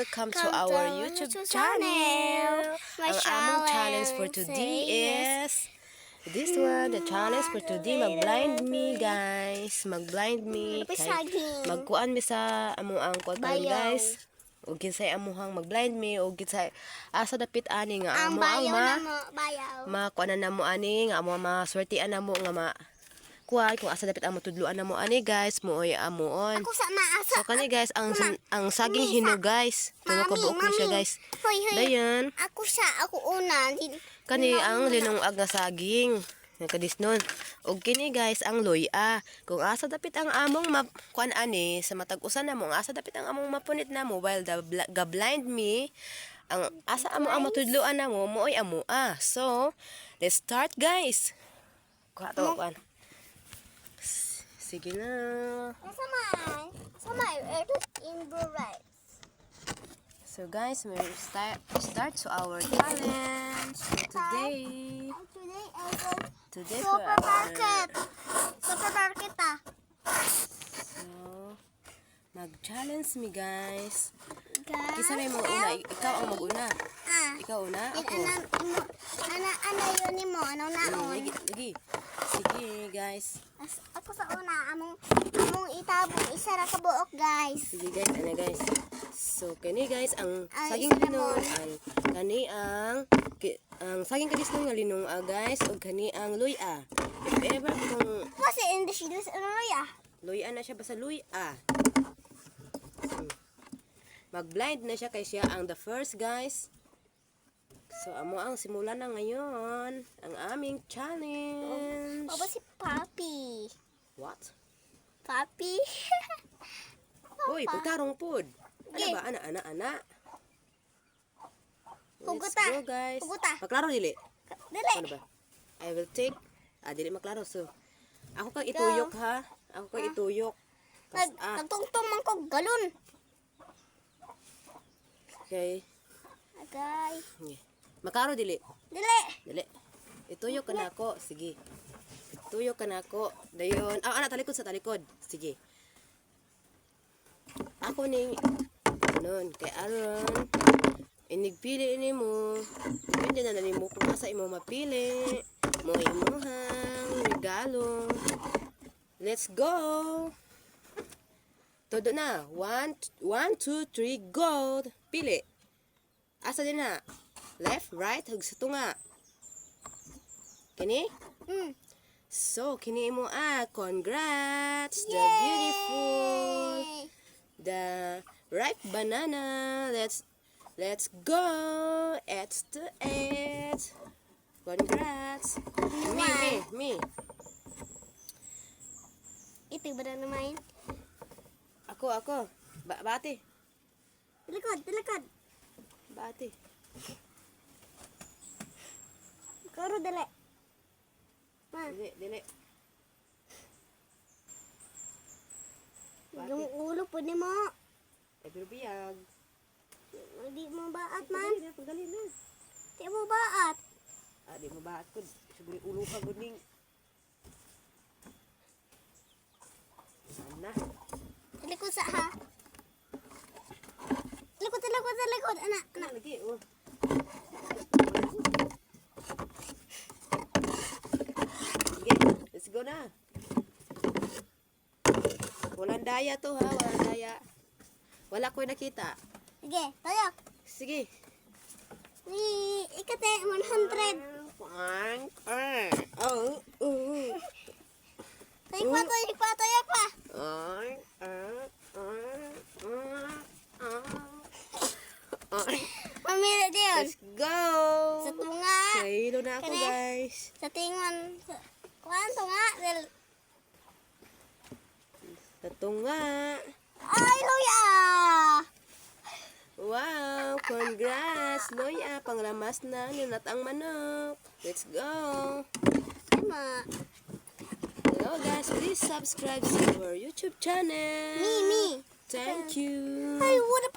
welcome to our YouTube channel. Ang among challenge for today is this one. The challenge for today, mag-blind me, guys. Mag-blind me. Magkuan mi sa among ang kuan guys. O ginsay amuhang mag-blind me o ginsay asa dapit ani nga amo ang makuan na mo ani nga amo maswertian na mo nga kuan kung asa dapit amo tudluan na mo ani guys mooy amuon. So kani guys ang saging hinog guys. Tulo ka buok na siya guys. Dayon. Ako una. Kani ang linong ag nga saging. Kadisnon. Og kini guys ang loya. Kung asa dapit ang among kuan ani sa matag usan na mo, ang asa dapit ang among mapunit na mo while the blind me ang asa amo ang matudluan na mo mooy amoa. So, let's start guys. Kuha to kuan. Sige na. So guys, we start to our challenge today. Today for Supermarket. Supermarket ah. So, mag-challenge me guys. Kisa na yung una. Ikaw ang mag-una. Ikaw una? Ako. Ano yun mo? Ano naon? Lagi. Sige guys. Ako sa una. Among itabong. Isa ra ka buok guys. Sige guys. Ano guys? So, kani guys, ang saging linong. Kani ang saging kadisnon nga linong guys. O kani ang luya. If ever kung... Kasi hindi siya ano luya. Luya na siya basta luya. Mag-blind na siya kay siya ang the first guys. So, amo ang simula na ngayon ang aming challenge. Baba si Papi. What? Papi? Hoy, pagtarong pod. Ano ba? Ana. Let's go guys. Huguta. Maklaro dili? Dili. Ano ba? I will take. Dili maklaro. So, ako kang ituyok ha. Ako kang ituyok. Nagtungtong man ko galon. Okay. Agay. Maklaro dili? Dili. Ituyok ka na ako. Sige. Ituyok ka na ako. Dayon. Talikod sa talikod. Sige. Ako ning nun kay Aaron. Inigpili ini mo. Hindi na nani mo kung asa imo mapili. Mo imuhang regalo. Let's go. Todo na. 1, 2, 3, go. Pili. Asa din na? Left, right, hug sa tunga. Kini? So, kini mo congrats. The beautiful. The ripe banana. Let's go. It's to it. Congrats. Me. Ito ba na naman? Ako. Bati. Delikad. Bati. Karo dali. Dili. Yung ulo po ni mo. Pero biyag. Di mo baat man. Pagdali na. Di mo baat. Di mo baat ko. Siguro ulo ka guning. Ana. Likod sa ha. Likod. Anak. Lagi. Sige, let's go na. Walang daya to ha, walang daya. Wala ko nakita. Sige, tayo. Sige. Ikate 100. Tayo pa. Mamili diyon. Let's go. Sa tunga. Kahilo na ako guys. Sa tingon. Kuan tunga. Sa tunga. Ay, luya! Wow, congrats. Loya, panglamas na ninat ang manok. Let's go. Tama. Hello guys, please subscribe to our YouTube channel. Me. Thank you. Ay, what